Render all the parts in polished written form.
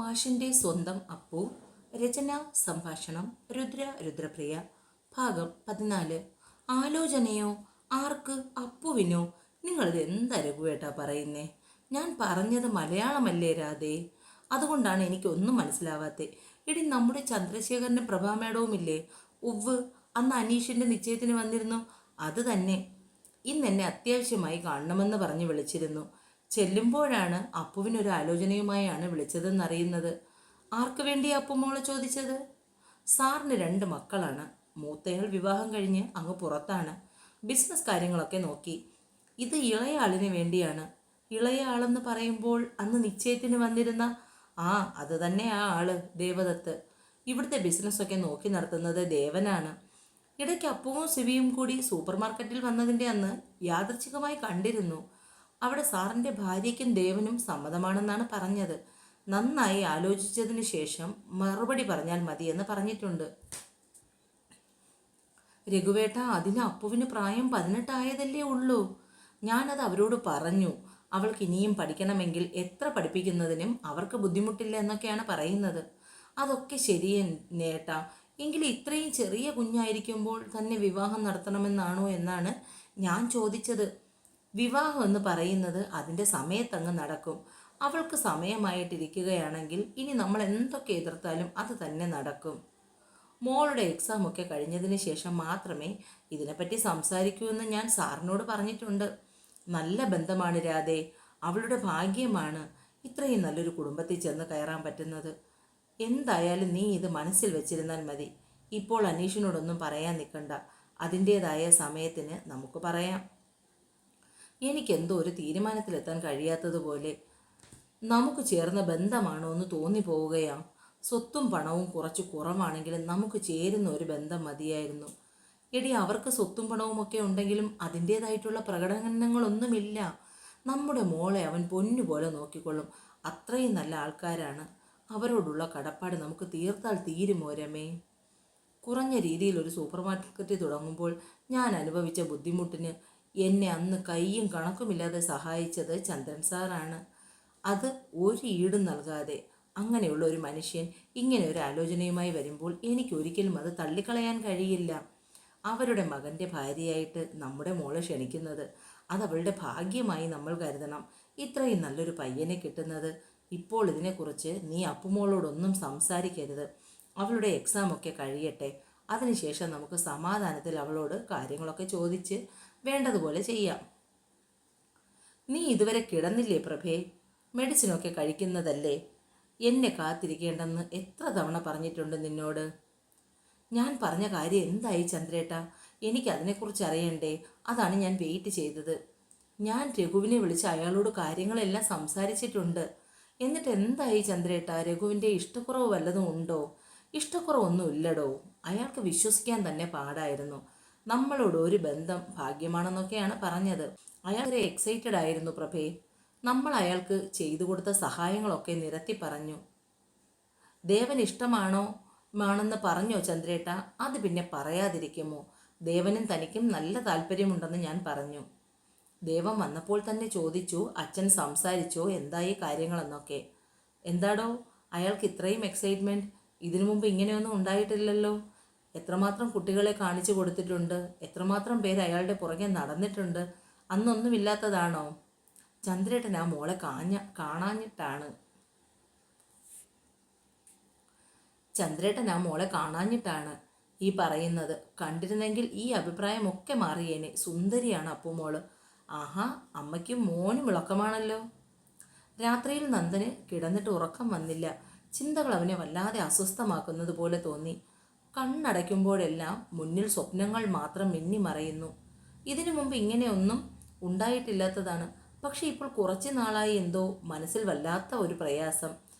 മാഷിൻ്റെ സ്വന്തം അപ്പു. രചന സംഭാഷണം രുദ്രപ്രിയ. ഭാഗം 14. ആലോചനയോ? ആർക്ക്? അപ്പുവിനോ? നിങ്ങളിത് എന്താ രഘുവേട്ടാ പറയുന്നേ? ഞാൻ പറഞ്ഞത് മലയാളമല്ലേ രാധേ? അതുകൊണ്ടാണ് എനിക്കൊന്നും മനസ്സിലാവാത്തേ. എടി, നമ്മുടെ ചന്ദ്രശേഖരൻ്റെ പ്രഭാ മേഡവുമില്ലേ? ഉവ്വ്, അന്ന് അനീഷിൻ്റെ നിശ്ചയത്തിന് വന്നിരുന്നു. അത് തന്നെ. ഇന്നെന്നെ അത്യാവശ്യമായി കാണണമെന്ന് പറഞ്ഞ് വിളിച്ചിരുന്നു. ചെല്ലുമ്പോഴാണ് അപ്പുവിനൊരു ആലോചനയുമായാണ് വിളിച്ചതെന്നറിയുന്നത്. ആർക്കു വേണ്ടി അപ്പുമോള് ചോദിച്ചത്? സാറിന് 2 മക്കളാണ്. മൂത്തയാൾ വിവാഹം കഴിഞ്ഞ് അങ്ങ് പുറത്താണ്. ബിസിനസ് കാര്യങ്ങളൊക്കെ നോക്കി. ഇത് ഇളയാളിന് വേണ്ടിയാണ്. ഇളയാളെന്ന് പറയുമ്പോൾ അന്ന് നിശ്ചയത്തിന് വന്നിരുന്ന അത് തന്നെ ആ ആള് ദേവദത്ത്. ഇവിടുത്തെ ബിസിനസ്സൊക്കെ നോക്കി നടത്തുന്നത് ദേവനാണ്. ഇടയ്ക്ക് അപ്പുവും സിവിയും കൂടി സൂപ്പർ മാർക്കറ്റിൽ വന്നതിൻ്റെ അന്ന് യാദൃച്ഛികമായി കണ്ടിരുന്നു. അവിടെ സാറിൻ്റെ ഭാര്യയ്ക്കും ദേവനും സമ്മതമാണെന്നാണ് പറഞ്ഞത്. നന്നായി ആലോചിച്ചതിന് ശേഷം മറുപടി പറഞ്ഞാൽ മതിയെന്ന് പറഞ്ഞിട്ടുണ്ട്. രഘുവേട്ട, അതിന് അപ്പുവിന് പ്രായം 18 ആയതല്ലേ ഉള്ളൂ. ഞാനത് അവരോട് പറഞ്ഞു. അവൾക്ക് ഇനിയും പഠിക്കണമെങ്കിൽ എത്ര പഠിപ്പിക്കുന്നതിനും അവർക്ക് ബുദ്ധിമുട്ടില്ല എന്നൊക്കെയാണ് പറയുന്നത്. അതൊക്കെ ശരിയേട്ടാ. എങ്കിലും ഇത്രയും ചെറിയ കുഞ്ഞായിരിക്കുമ്പോൾ തന്നെ വിവാഹം നടത്തണമെന്നാണോ എന്നാണ് ഞാൻ ചോദിച്ചത്. വിവാഹം എന്ന് പറയുന്നത് അതിൻ്റെ സമയത്തങ്ങ് നടക്കും. അവൾക്ക് സമയമായിട്ടിരിക്കുകയാണെങ്കിൽ ഇനി നമ്മൾ എന്തൊക്കെ എതിർത്താലും അത് തന്നെ നടക്കും. മോളുടെ എക്സാമൊക്കെ കഴിഞ്ഞതിന് ശേഷം മാത്രമേ ഇതിനെപ്പറ്റി സംസാരിക്കൂ എന്ന് ഞാൻ സാറിനോട് പറഞ്ഞിട്ടുണ്ട്. നല്ല ബന്ധമാണ് രാധേ. അവളുടെ ഭാഗ്യമാണ് ഇത്രയും നല്ലൊരു കുടുംബത്തിൽ ചെന്ന് കയറാൻ പറ്റുന്നത്. എന്തായാലും നീ ഇത് മനസ്സിൽ വെച്ചിരുന്നാൽ മതി. ഇപ്പോൾ അനീഷിനോടൊന്നും പറയാൻ നിൽക്കണ്ട. അതിൻ്റേതായ സമയത്തിന് നമുക്ക് പറയാം. എനിക്കെന്തോ ഒരു തീരുമാനത്തിലെത്താൻ കഴിയാത്തതുപോലെ. നമുക്ക് ചേർന്ന ബന്ധമാണോ എന്ന് തോന്നിപ്പോവുകയാണ്. സ്വത്തും പണവും കുറച്ച് കുറവാണെങ്കിലും നമുക്ക് ചേരുന്ന ഒരു ബന്ധം മതിയായിരുന്നു. എടി, അവർക്ക് സ്വത്തും പണവും ഒക്കെ ഉണ്ടെങ്കിലും അതിൻ്റേതായിട്ടുള്ള പ്രകടനങ്ങളൊന്നുമില്ല. നമ്മുടെ മോളെ അവൻ പൊന്നുപോലെ നോക്കിക്കൊള്ളും. അത്രയും നല്ല ആൾക്കാരാണ്. അവരോടുള്ള കടപ്പാട് നമുക്ക് തീർത്താൽ തീരുമോ രമേ? കുറഞ്ഞ രീതിയിൽ ഒരു സൂപ്പർ മാർക്കറ്റ് തുടങ്ങുമ്പോൾ ഞാൻ അനുഭവിച്ച ബുദ്ധിമുട്ടിന് എന്നെ അന്ന് കയ്യും കണക്കുമില്ലാതെ സഹായിച്ചത് ചന്ദ്രൻ സാറാണ്. അത് ഒരു ഈടും നൽകാതെ. അങ്ങനെയുള്ള ഒരു മനുഷ്യൻ ഇങ്ങനെ ഒരു ആലോചനയുമായി വരുമ്പോൾ എനിക്കൊരിക്കലും അത് തള്ളിക്കളയാൻ കഴിയില്ല. അവരുടെ മകൻ്റെ ഭാര്യയായിട്ട് നമ്മുടെ മോളെ ക്ഷണിക്കുന്നത് അതവളുടെ ഭാഗ്യമായി നമ്മൾ കരുതണം. ഇത്രയും നല്ലൊരു പയ്യനെ കിട്ടുന്നത്. ഇപ്പോൾ ഇതിനെക്കുറിച്ച് നീ അപ്പുമോളോടൊന്നും സംസാരിക്കരുത്. അവളുടെ എക്സാമൊക്കെ കഴിയട്ടെ. അതിനുശേഷം നമുക്ക് സമാധാനത്തിൽ അവളോട് കാര്യങ്ങളൊക്കെ ചോദിച്ച് വേണ്ടതുപോലെ ചെയ്യാം. നീ ഇതുവരെ കിടന്നില്ലേ പ്രഭേ? മെഡിസിനൊക്കെ കഴിക്കുന്നതല്ലേ? എന്നെ കാത്തിരിക്കേണ്ടെന്ന് എത്ര തവണ പറഞ്ഞിട്ടുണ്ട് നിന്നോട്? ഞാൻ പറഞ്ഞ കാര്യം എന്തായി ചന്ദ്രേട്ട? എനിക്കതിനെക്കുറിച്ച് അറിയണ്ടേ? അതാണ് ഞാൻ വെയിറ്റ് ചെയ്തത്. ഞാൻ രഘുവിനെ വിളിച്ച് അയാളോട് കാര്യങ്ങളെല്ലാം സംസാരിച്ചിട്ടുണ്ട്. എന്നിട്ട് എന്തായി ചന്ദ്രേട്ട? രഘുവിൻ്റെ ഇഷ്ടക്കുറവ് വല്ലതും ഉണ്ടോ? ഇഷ്ടക്കുറവൊന്നുമില്ലടോ. അയാൾക്ക് വിശ്വസിക്കാൻ തന്നെ പാടായിരുന്നു. നമ്മളോട് ഒരു ബന്ധം ഭാഗ്യമാണെന്നൊക്കെയാണ് പറഞ്ഞത്. അയാൾ എക്സൈറ്റഡ് ആയിരുന്നു പ്രഭേ. നമ്മൾ അയാൾക്ക് ചെയ്തു കൊടുത്ത സഹായങ്ങളൊക്കെ നിരത്തി പറഞ്ഞു. ദേവൻ ഇഷ്ടമാണെന്ന് പറഞ്ഞോ ചന്ദ്രേട്ട? അത് പിന്നെ പറയാതിരിക്കുമോ? ദേവനും തനിക്കും നല്ല താല്പര്യമുണ്ടെന്ന് ഞാൻ പറഞ്ഞു. ദേവൻ വന്നപ്പോൾ തന്നെ ചോദിച്ചു, അച്ഛൻ സംസാരിച്ചോ എന്തായി കാര്യങ്ങളെന്നൊക്കെ. എന്താടോ അയാൾക്ക് ഇത്രയും എക്സൈറ്റ്മെൻറ്റ്? ഇതിനു മുമ്പ് ഇങ്ങനെയൊന്നും ഉണ്ടായിട്ടില്ലല്ലോ. എത്രമാത്രം കുട്ടികളെ കാണിച്ചു കൊടുത്തിട്ടുണ്ട്, എത്രമാത്രം പേര് അയാളുടെ പുറകെ നടന്നിട്ടുണ്ട്. അന്നൊന്നുമില്ലാത്തതാണോ? ചന്ദ്രേട്ടൻ ആ മോളെ കാണാഞ്ഞിട്ടാണ് ഈ പറയുന്നത്. കണ്ടിരുന്നെങ്കിൽ ഈ അഭിപ്രായമൊക്കെ മാറിയേനെ. സുന്ദരിയാണ് അപ്പുമോള്. ആഹാ, അമ്മയ്ക്കും മോനും വിളക്കമാണല്ലോ. രാത്രിയിൽ നന്ദന് കിടന്നിട്ട് ഉറക്കം വന്നില്ല. ചിന്തകൾ അവനെ വല്ലാതെ അസ്വസ്ഥമാക്കുന്നത് പോലെ തോന്നി. കണ്ണടയ്ക്കുമ്പോഴെല്ലാം മുന്നിൽ സ്വപ്നങ്ങൾ മാത്രം മിന്നിമറയുന്നു. ഇതിനു മുമ്പ് ഇങ്ങനെയൊന്നും ഉണ്ടായിട്ടില്ലാത്തതാണ്. പക്ഷെ ഇപ്പോൾ കുറച്ച് നാളായി എന്തോ മനസ്സിൽ വല്ലാത്ത ഒരു പ്രയാസം.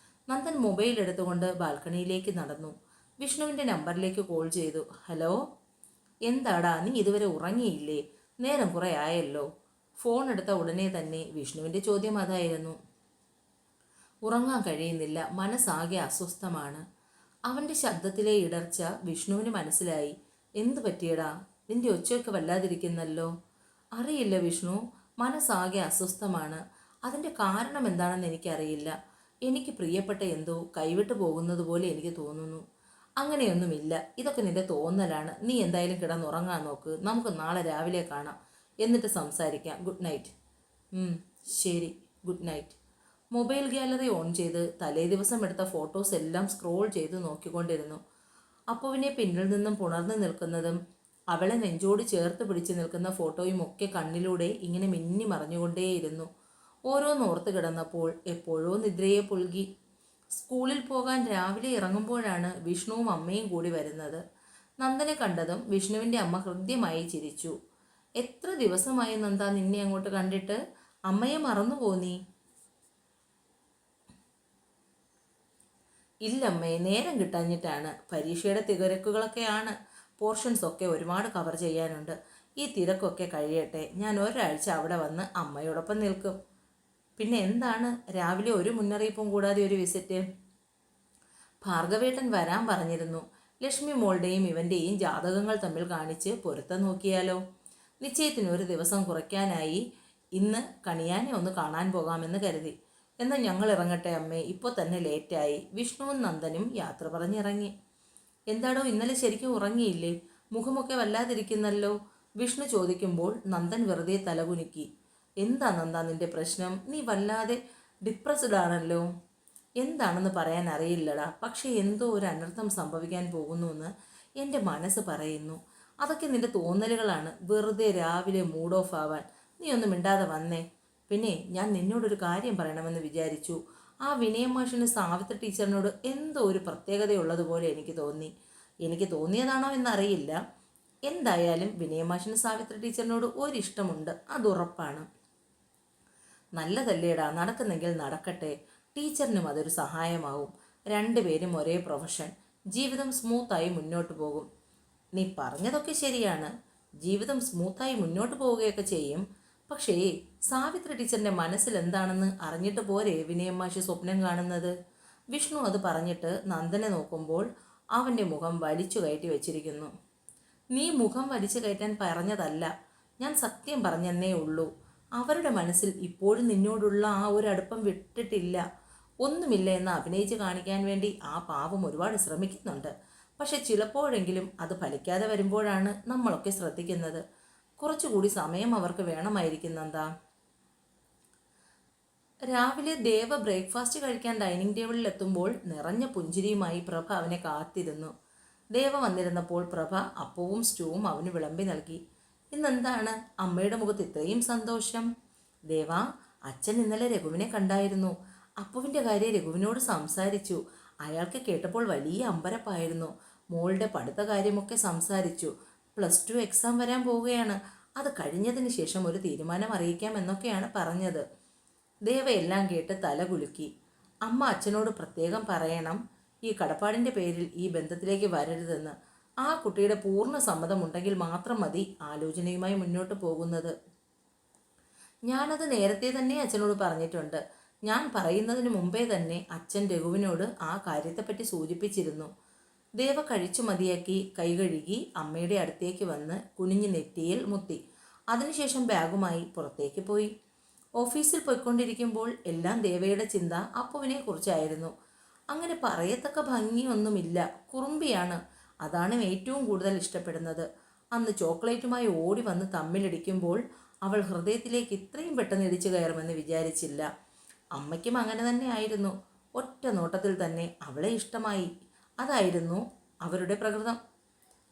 നന്ദൻ മൊബൈൽ എടുത്തുകൊണ്ട് ബാൽക്കണിയിലേക്ക് നടന്നു. വിഷ്ണുവിൻ്റെ നമ്പറിലേക്ക് കോൾ ചെയ്തു. ഹലോ, എന്താടാ, നീ ഇതുവരെ ഉറങ്ങിയില്ലേ? നേരം കുറേ ആയല്ലോ. ഫോൺ എടുത്ത ഉടനെ തന്നെ വിഷ്ണുവിൻ്റെ ചോദ്യം അതായിരുന്നു. ഉറങ്ങാൻ കഴിയുന്നില്ല, മനസ്സാകെ അസ്വസ്ഥമാണ്. അവൻ്റെ ശബ്ദത്തിലെ ഇടർച്ച വിഷ്ണുവിന് മനസ്സിലായി. എന്തു പറ്റിയടാ? നിന്റെ ഒച്ചയൊക്കെ വല്ലാതിരിക്കുന്നല്ലോ. അറിയില്ല വിഷ്ണു, മനസ്സാകെ അസ്വസ്ഥമാണ്. അതിൻ്റെ കാരണം എന്താണെന്ന് എനിക്കറിയില്ല. എനിക്ക് പ്രിയപ്പെട്ട എന്തോ കൈവിട്ടു പോകുന്നത് പോലെ എനിക്ക് തോന്നുന്നു. അങ്ങനെയൊന്നുമില്ല, ഇതൊക്കെ നിന്റെ തോന്നലാണ്. നീ എന്തായാലും കിടന്നുറങ്ങാൻ നോക്ക്. നമുക്ക് നാളെ രാവിലെ കാണാം, എന്നിട്ട് സംസാരിക്കാം. Good night. ശരി, good night. Mobile gallery on ചെയ്ത് തലേ ദിവസം എടുത്ത ഫോട്ടോസ് എല്ലാം സ്ക്രോൾ ചെയ്ത് നോക്കിക്കൊണ്ടിരുന്നു. അപ്പുവിനെ പിന്നിൽ നിന്നും പുണർന്നു നിൽക്കുന്നതും അവളെ നെഞ്ചോട് ചേർത്ത് പിടിച്ചു നിൽക്കുന്ന ഫോട്ടോയും ഒക്കെ കണ്ണിലൂടെ ഇങ്ങനെ മിന്നി മറഞ്ഞുകൊണ്ടേയിരുന്നു. ഓരോന്നോർത്ത് കിടന്നപ്പോൾ എപ്പോഴോ നിദ്രയെ പുൽകി. സ്കൂളിൽ പോകാൻ രാവിലെ ഇറങ്ങുമ്പോഴാണ് വിഷ്ണുവും അമ്മയും കൂടി വരുന്നത്. നന്ദനെ കണ്ടതും വിഷ്ണുവിൻ്റെ അമ്മ ഹൃദ്യമായി ചിരിച്ചു. എത്ര ദിവസമായി നന്ദ നിന്നെ അങ്ങോട്ട് കണ്ടിട്ട്? അമ്മയെ മറന്നുപോ നീ? ഇല്ലമ്മേ, നേരം കിട്ടാഞ്ഞിട്ടാണ്. പരീക്ഷയുടെ തിരക്കുകളൊക്കെയാണ്. പോർഷൻസ് ഒക്കെ ഒരുപാട് കവർ ചെയ്യാനുണ്ട്. ഈ തിരക്കൊക്കെ കഴിയട്ടെ, ഞാൻ ഒരാഴ്ച അവിടെ വന്ന് അമ്മയോടൊപ്പം നിൽക്കും. പിന്നെ എന്താണ് രാവിലെ ഒരു മുന്നറിയിപ്പും കൂടാതെ ഒരു വിസിറ്റ്? ഭാർഗവേട്ടൻ വരാൻ പറഞ്ഞിരുന്നു. ലക്ഷ്മി മോളുടെയും ഇവൻ്റെയും ജാതകങ്ങൾ തമ്മിൽ കാണിച്ച് പൊരുത്തം നോക്കിയാലോ? നിശ്ചയത്തിന് ഒരു ദിവസം കുറയ്ക്കാനായി ഇന്ന് കണിയാനെ ഒന്ന് കാണാൻ പോകാമെന്ന് കരുതി. എന്നാൽ ഞങ്ങൾ ഇറങ്ങട്ടെ അമ്മേ, ഇപ്പോൾ തന്നെ ലേറ്റായി. വിഷ്ണുവും നന്ദനും യാത്ര പറഞ്ഞിറങ്ങി. എന്താടോ, ഇന്നലെ ശരിക്കും ഉറങ്ങിയില്ലേ? മുഖമൊക്കെ വല്ലാതിരിക്കുന്നല്ലോ. വിഷ്ണു ചോദിക്കുമ്പോൾ നന്ദൻ വെറുതെ തലകുലുക്കി. എന്താ നന്ദ നിന്റെ പ്രശ്നം? നീ വല്ലാതെ ഡിപ്രസ്ഡ് ആണല്ലോ. എന്താണെന്ന് പറയാൻ അറിയില്ലടാ, പക്ഷേ എന്തോ ഒരു അനർത്ഥം സംഭവിക്കാൻ പോകുന്നുവെന്ന് എൻ്റെ മനസ്സ് പറയുന്നു. അതൊക്കെ നിന്റെ തോന്നലുകളാണ്. വെറുതെ രാവിലെ മൂഡ് ഓഫ് ആവാൻ. നീ ഒന്നും മിണ്ടാതെ വന്നേ. പിന്നെ ഞാൻ നിന്നോടൊരു കാര്യം പറയണമെന്ന് വിചാരിച്ചു. ആ വിനയമാഷിന് സാവിത്രി ടീച്ചറിനോട് എന്തോ ഒരു പ്രത്യേകതയുള്ളതുപോലെ എനിക്ക് തോന്നി. എനിക്ക് തോന്നിയതാണോ എന്നറിയില്ല. എന്തായാലും വിനയമാഷിന് സാവിത്രി ടീച്ചറിനോട് ഒരിഷ്ടമുണ്ട്, അതുറപ്പാണ്. നല്ലതല്ലേടാ, നടക്കുന്നെങ്കിൽ നടക്കട്ടെ. ടീച്ചറിനും അതൊരു സഹായമാവും. രണ്ടുപേരും ഒരേ പ്രൊഫഷൻ. ജീവിതം സ്മൂത്തായി മുന്നോട്ട് പോകും. നീ പറഞ്ഞതൊക്കെ ശരിയാണ്. ജീവിതം സ്മൂത്തായി മുന്നോട്ട് പോവുകയൊക്കെ ചെയ്യും. പക്ഷേ സാവിത്രി ടീച്ചറിൻ്റെ മനസ്സിൽ എന്താണെന്ന് അറിഞ്ഞിട്ട് പോരെ വിനയമാഷി സ്വപ്നം കാണുന്നത്? വിഷ്ണു അത് പറഞ്ഞിട്ട് നന്ദനെ നോക്കുമ്പോൾ അവൻ്റെ മുഖം വലിച്ചു കയറ്റി വെച്ചിരിക്കുന്നു. നീ മുഖം വലിച്ചു കയറ്റാൻ പറഞ്ഞതല്ല, ഞാൻ സത്യം പറഞ്ഞെന്നേ ഉള്ളൂ. അവരുടെ മനസ്സിൽ ഇപ്പോഴും നിന്നോടുള്ള ആ ഒരു അടുപ്പം വിട്ടിട്ടില്ല. ഒന്നുമില്ല എന്ന് അഭിനയിച്ച് കാണിക്കാൻ വേണ്ടി ആ പാവം ഒരുപാട് ശ്രമിക്കുന്നുണ്ട്. പക്ഷെ ചിലപ്പോഴെങ്കിലും അത് ഫലിക്കാതെ വരുമ്പോഴാണ് നമ്മളൊക്കെ ശ്രദ്ധിക്കുന്നത്. കുറച്ചുകൂടി സമയം അവർക്ക് വേണമായിരിക്കുന്നെന്താ. രാവിലെ ദേവ ബ്രേക്ക്ഫാസ്റ്റ് കഴിക്കാൻ ഡൈനിങ് ടേബിളിൽ എത്തുമ്പോൾ നിറഞ്ഞ പുഞ്ചിരിയുമായി പ്രഭ അവനെ കാത്തിരുന്നു. ദേവ വന്നിരുന്നപ്പോൾ പ്രഭ അപ്പവും സ്റ്റൂവും അവന് വിളമ്പി നൽകി. ഇന്നെന്താണ് അമ്മയുടെ മുഖത്ത് ഇത്രയും സന്തോഷം? ദേവാ, അച്ഛൻ ഇന്നലെ രഘുവിനെ കണ്ടായിരുന്നു. അപ്പുവിൻ്റെ കാര്യം രഘുവിനോട് സംസാരിച്ചു. അയാൾക്ക് കേട്ടപ്പോൾ വലിയ അമ്പരപ്പായിരുന്നു. മോളുടെ പഠിത്ത കാര്യമൊക്കെ സംസാരിച്ചു. +2 എക്സാം വരാൻ പോവുകയാണ്. അത് കഴിഞ്ഞതിന് ശേഷം ഒരു തീരുമാനം അറിയിക്കാം എന്നൊക്കെയാണ് പറഞ്ഞത്. ദേവ എല്ലാം കേട്ട് തല കുലുക്കി. അമ്മ അച്ഛനോട് പ്രത്യേകം പറയണം, ഈ കടപ്പാടിൻ്റെ പേരിൽ ഈ ബന്ധത്തിലേക്ക് വരരുതെന്ന്. ആ കുട്ടിയുടെ പൂർണ്ണ സമ്മതമുണ്ടെങ്കിൽ മാത്രം മതി ആലോചനയുമായി മുന്നോട്ട് പോകുന്നത്. ഞാനത് നേരത്തെ തന്നെ അച്ഛനോട് പറഞ്ഞിട്ടുണ്ട്. ഞാൻ പറയുന്നതിന് മുമ്പേ തന്നെ അച്ഛൻ രഘുവിനോട് ആ കാര്യത്തെപ്പറ്റി സൂചിപ്പിച്ചിരുന്നു. ദേവ കഴിച്ചു മതിയാക്കി കൈ കഴുകി അമ്മയുടെ അടുത്തേക്ക് വന്ന് കുനിഞ്ഞു നെറ്റിയിൽ മുത്തി. അതിനുശേഷം ബാഗുമായി പുറത്തേക്ക് പോയി. ഓഫീസിൽ പോയിക്കൊണ്ടിരിക്കുമ്പോൾ എല്ലാം ദേവയുടെ ചിന്ത അപ്പുവിനെ കുറിച്ചായിരുന്നു. അങ്ങനെ പറയത്തക്ക ഭംഗിയൊന്നുമില്ല, കുറുമ്പിയാണ്. അതാണ് ഏറ്റവും കൂടുതൽ ഇഷ്ടപ്പെടുന്നത്. അന്ന് ചോക്ലേറ്റുമായി ഓടി വന്ന് തമ്മിലിടിക്കുമ്പോൾ അവൾ ഹൃദയത്തിലേക്ക് ഇത്രയും പെട്ടെന്ന് ഇടിച്ചു കയറുമെന്ന് വിചാരിച്ചില്ല. അമ്മയ്ക്കും അങ്ങനെ തന്നെ ആയിരുന്നു. ഒറ്റ നോട്ടത്തിൽ തന്നെ അവളെ ഇഷ്ടമായി. അതായിരുന്നു അവരുടെ പ്രകൃതം.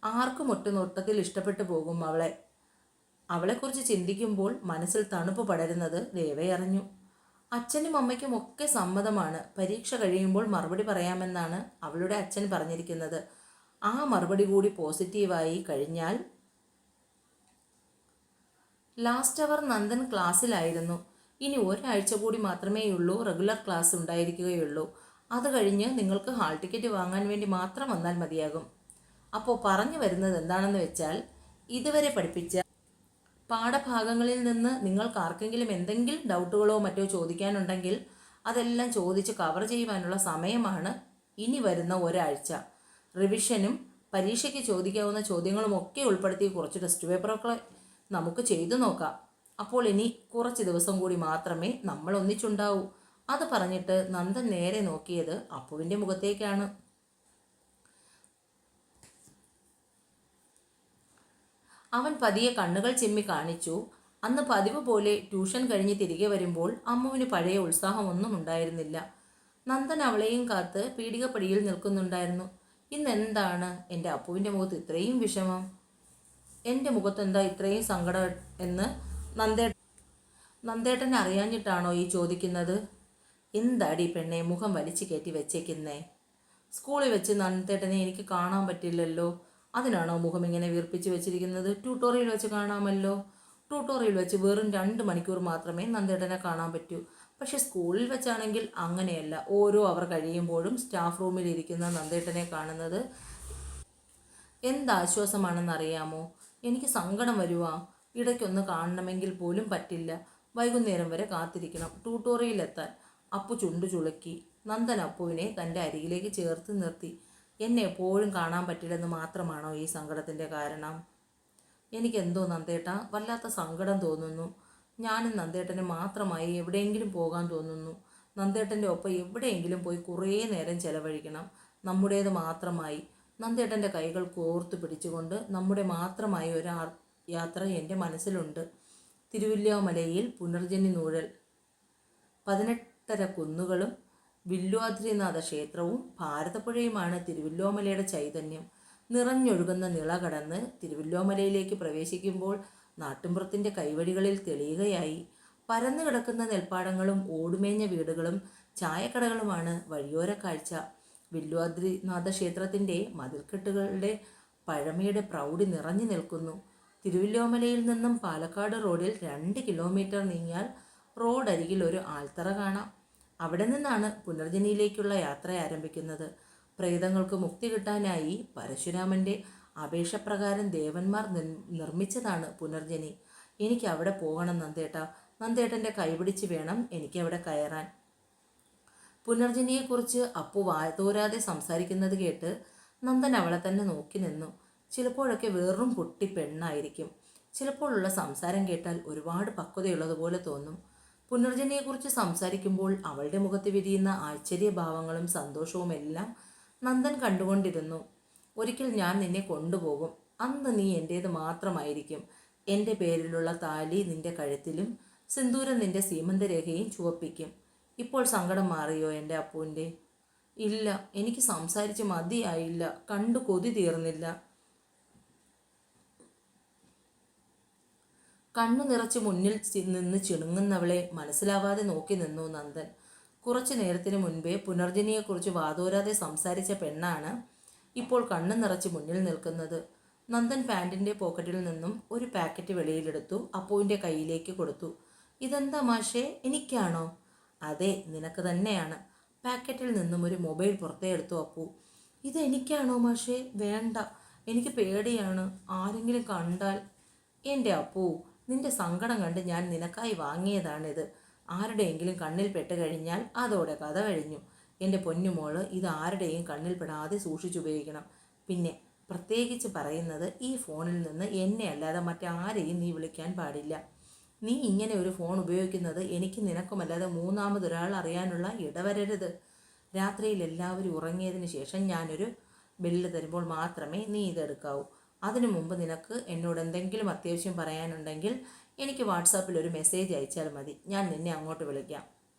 ആർക്കും ഒറ്റ നോട്ടത്തിൽ ഇഷ്ടപ്പെട്ടു പോകും അവളെ. അവളെക്കുറിച്ച് ചിന്തിക്കുമ്പോൾ മനസ്സിൽ തണുപ്പ് പടരുന്നത് ദേവയറിഞ്ഞു. അച്ഛനും അമ്മയ്ക്കും ഒക്കെ സമ്മതമാണ്. പരീക്ഷ കഴിയുമ്പോൾ മറുപടി പറയാമെന്നാണ് അവളുടെ അച്ഛൻ പറഞ്ഞിരിക്കുന്നത്. ആ മറുപടി കൂടി പോസിറ്റീവായി കഴിഞ്ഞാൽ. ലാസ്റ്റ് അവർ നന്ദൻ ക്ലാസ്സിലായിരുന്നു. ഇനി ഒരാഴ്ച കൂടി മാത്രമേയുള്ളൂ റെഗുലർ ക്ലാസ് ഉണ്ടായിരിക്കുകയുള്ളൂ. അത് കഴിഞ്ഞ് നിങ്ങൾക്ക് ഹാൾ ടിക്കറ്റ് വാങ്ങാൻ വേണ്ടി മാത്രം വന്നാൽ മതിയാകും. അപ്പോൾ പറഞ്ഞു വരുന്നത് എന്താണെന്ന് വെച്ചാൽ, ഇതുവരെ പഠിപ്പിച്ച പാഠഭാഗങ്ങളിൽ നിന്ന് നിങ്ങൾക്ക് ആർക്കെങ്കിലും എന്തെങ്കിലും ഡൗട്ടുകളോ മറ്റോ ചോദിക്കാനുണ്ടെങ്കിൽ അതെല്ലാം ചോദിച്ച് കവർ ചെയ്യുവാനുള്ള സമയമാണ് ഇനി വരുന്ന ഒരാഴ്ച. റിവിഷനും പരീക്ഷയ്ക്ക് ചോദിക്കാവുന്ന ചോദ്യങ്ങളും ഒക്കെ ഉൾപ്പെടുത്തി കുറച്ച് ടെസ്റ്റ് പേപ്പറൊക്കെ നമുക്ക് ചെയ്തു നോക്കാം. അപ്പോൾ ഇനി കുറച്ച് ദിവസം കൂടി മാത്രമേ നമ്മൾ ഒന്നിച്ചുണ്ടാവൂ. അത് പറഞ്ഞിട്ട് നന്ദൻ നേരെ നോക്കിയത് അപ്പുവിൻ്റെ മുഖത്തേക്കാണ്. അവൻ പതിയെ കണ്ണുകൾ ചിമ്മി കാണിച്ചു. അന്ന് പതിവ് പോലെ ട്യൂഷൻ കഴിഞ്ഞ് തിരികെ വരുമ്പോൾ അമ്മുവിന് പഴയ ഉത്സാഹമൊന്നും ഉണ്ടായിരുന്നില്ല. നന്ദൻ അവളെയും കാത്ത് പീടികപ്പടിയിൽ നിൽക്കുന്നുണ്ടായിരുന്നു. ഇന്നെന്താണ് എൻ്റെ അപ്പുവിൻ്റെ മുഖത്ത് ഇത്രയും വിഷമം? എൻ്റെ മുഖത്തെന്താ ഇത്രയും സങ്കടം എന്ന് നന്ദേട്ടൻ അറിയാഞ്ഞിട്ടാണോ ഈ ചോദിക്കുന്നത്? എന്താടി പെണ്ണെ മുഖം വലിച്ചു കയറ്റി വെച്ചേക്കുന്നേ? സ്കൂളിൽ വെച്ച് നന്ദേട്ടനെ എനിക്ക് കാണാൻ പറ്റില്ലല്ലോ, അതിനാണോ മുഖം ഇങ്ങനെ വീർപ്പിച്ച് വെച്ചിരിക്കുന്നത്? ട്യൂട്ടോറിയൽ വെച്ച് കാണാമല്ലോ. ട്യൂട്ടോറിയൽ വെച്ച് വെറും 2 മണിക്കൂർ മാത്രമേ നന്ദേട്ടനെ കാണാൻ പറ്റൂ. പക്ഷെ സ്കൂളിൽ വെച്ചാണെങ്കിൽ അങ്ങനെയല്ല. ഓരോ അവർ കഴിയുമ്പോഴും സ്റ്റാഫ് റൂമിൽ ഇരിക്കുന്ന നന്ദേട്ടനെ കാണുന്നത് എന്താശ്വാസമാണെന്നറിയാമോ? എനിക്ക് സങ്കടം വരുവാ. ഇടയ്ക്കൊന്ന് കാണണമെങ്കിൽ പോലും പറ്റില്ല. വൈകുന്നേരം വരെ കാത്തിരിക്കണം ട്യൂട്ടോറിയലെത്താൻ. അപ്പു ചുണ്ടു ചുളുക്കി. നന്ദൻ അപ്പുവിനെ തൻ്റെ അരികിലേക്ക് ചേർത്ത് നിർത്തി. എന്നെ എപ്പോഴും കാണാൻ പറ്റില്ലെന്ന് മാത്രമാണോ ഈ സങ്കടത്തിൻ്റെ കാരണം? എനിക്കെന്തോ നന്ദേട്ട വല്ലാത്ത സങ്കടം തോന്നുന്നു. ഞാനും നന്ദേട്ടന് മാത്രമായി എവിടെയെങ്കിലും പോകാൻ തോന്നുന്നു. നന്ദേട്ടൻ്റെ ഒപ്പം എവിടെയെങ്കിലും പോയി കുറേ നേരം ചെലവഴിക്കണം, നമ്മുടേത് മാത്രമായി. നന്ദേട്ടൻ്റെ കൈകൾ കോർത്തു പിടിച്ചുകൊണ്ട് നമ്മുടെ മാത്രമായി ഒരു യാത്ര എൻ്റെ മനസ്സിലുണ്ട്. തിരുവല്ലോമലയിൽ പുനർജനി നൂഴൽ, 18 കുന്നുകളും വില്വാദ്രിനാഥ ക്ഷേത്രവും ഭാരതപ്പുഴയുമാണ് തിരുവല്ലോമലയുടെ ചൈതന്യം. നിറഞ്ഞൊഴുകുന്ന നിള കടന്ന് തിരുവല്ലോമലയിലേക്ക് പ്രവേശിക്കുമ്പോൾ നാട്ടുമ്പുറത്തിൻ്റെ കൈവഴികളിൽ തെളിയുകയായി. പരന്നു കിടക്കുന്ന നെൽപ്പാടങ്ങളും ഓടുമേഞ്ഞ വീടുകളും ചായക്കടകളുമാണ് വഴിയോര കാഴ്ച. വില്വാദ്രിനാഥ ക്ഷേത്രത്തിൻ്റെ മതിൽക്കെട്ടുകളുടെ പഴമയുടെ പ്രൗഢി നിറഞ്ഞു നിൽക്കുന്നു. തിരുവല്ലോമലയിൽ നിന്നും പാലക്കാട് റോഡിൽ 2 കിലോമീറ്റർ നീങ്ങിയാൽ റോഡരികിൽ ഒരു ആൽത്തറ കാണാം. അവിടെ നിന്നാണ് പുനർജനിയിലേക്കുള്ള യാത്ര ആരംഭിക്കുന്നത്. പ്രേതങ്ങൾക്ക് മുക്തി കിട്ടാനായി പരശുരാമൻ്റെ അപേക്ഷപ്രകാരം ദേവന്മാർ നിർമ്മിച്ചതാണ് പുനർജനി. എനിക്ക് അവിടെ പോകണം നന്ദേട്ട. നന്ദേട്ടൻ്റെ കൈപിടിച്ച് വേണം എനിക്കവിടെ കയറാൻ. പുനർജനിയെക്കുറിച്ച് അപ്പു വാതോരാതെ സംസാരിക്കുന്നത് കേട്ട് നന്ദൻ അവളെ തന്നെ നോക്കി നിന്നു. ചിലപ്പോഴൊക്കെ വെറും കുട്ടി പെണ്ണായിരിക്കും. ചിലപ്പോഴുള്ള സംസാരം കേട്ടാൽ ഒരുപാട് പക്വതയുള്ളതുപോലെ തോന്നും. പുനർജനിയെക്കുറിച്ച് സംസാരിക്കുമ്പോൾ അവളുടെ മുഖത്ത് വിരിയുന്ന ആശ്ചര്യഭാവങ്ങളും സന്തോഷവും എല്ലാം നന്ദൻ കണ്ടുകൊണ്ടിരുന്നു. ഒരിക്കൽ ഞാൻ നിന്നെ കൊണ്ടുപോകും. അന്ന് നീ എൻ്റേത് മാത്രമായിരിക്കും. എൻ്റെ പേരിലുള്ള താലി നിന്റെ കഴുത്തിലും സിന്ദൂരം നിന്റെ സീമന്തരേഖയും ചുവപ്പിക്കും. ഇപ്പോൾ സങ്കടം മാറിയോ എൻ്റെ അപ്പുവിൻ്റെ? ഇല്ല, എനിക്ക് സംസാരിച്ച് മതിയായില്ല. കണ്ടു കൊതി തീർന്നില്ല. കണ്ണു നിറച്ച് മുന്നിൽ നിന്ന് ചിണുങ്ങുന്നവളെ മനസ്സിലാവാതെ നോക്കി നിന്നു നന്ദൻ. കുറച്ചു നേരത്തിന് മുൻപേ പുനർജനിയെക്കുറിച്ച് വാതോരാതെ സംസാരിച്ച പെണ്ണാണ് ഇപ്പോൾ കണ്ണു നിറച്ച് മുന്നിൽ നിൽക്കുന്നത്. നന്ദൻ പാൻറ്റിൻ്റെ പോക്കറ്റിൽ നിന്നും ഒരു പാക്കറ്റ് വെളിയിലെടുത്തു അപ്പുവിൻ്റെ കയ്യിലേക്ക് കൊടുത്തു. ഇതെന്താ മാഷേ, എനിക്കാണോ? അതെ, നിനക്ക് തന്നെയാണ്. പാക്കറ്റിൽ നിന്നും ഒരു മൊബൈൽ പുറത്തേ എടുത്തു അപ്പു. ഇതെനിക്കാണോ മാഷേ? വേണ്ട, എനിക്ക് പേടിയാണ്. ആരെങ്കിലും കണ്ടാൽ. എൻ്റെ അപ്പു, നിന്റെ സങ്കടം കണ്ട് ഞാൻ നിനക്കായി വാങ്ങിയതാണിത്. ആരുടെയെങ്കിലും കണ്ണിൽ പെട്ട് കഴിഞ്ഞാൽ അതോടെ കഥ കഴിഞ്ഞു. എൻ്റെ പൊന്നുമോള്, ഇത് ആരുടെയും കണ്ണിൽ പെടാതെ സൂക്ഷിച്ചുപയോഗിക്കണം. പിന്നെ പ്രത്യേകിച്ച് പറയുന്നത്, ഈ ഫോണിൽ നിന്ന് എന്നെ അല്ലാതെ മറ്റാരെയും നീ വിളിക്കാൻ പാടില്ല. നീ ഇങ്ങനെ ഒരു ഫോൺ ഉപയോഗിക്കുന്നത് എനിക്ക് നിനക്കുമല്ലാതെ മൂന്നാമതൊരാൾ അറിയാനുള്ള ഇടവരരുത്. രാത്രിയിൽ എല്ലാവരും ഉറങ്ങിയതിന് ശേഷം ഞാനൊരു ബെല്ല് തരുമ്പോൾ മാത്രമേ നീ ഇതെടുക്കാവൂ. അതിനു മുമ്പ് നിനക്ക് എന്നോട് എന്തെങ്കിലും അത്യാവശ്യം പറയാനുണ്ടെങ്കിൽ എനിക്ക് വാട്സാപ്പിൽ ഒരു മെസ്സേജ് അയച്ചാൽ മതി. ഞാൻ നിന്നെ അങ്ങോട്ട് വിളിക്കാം.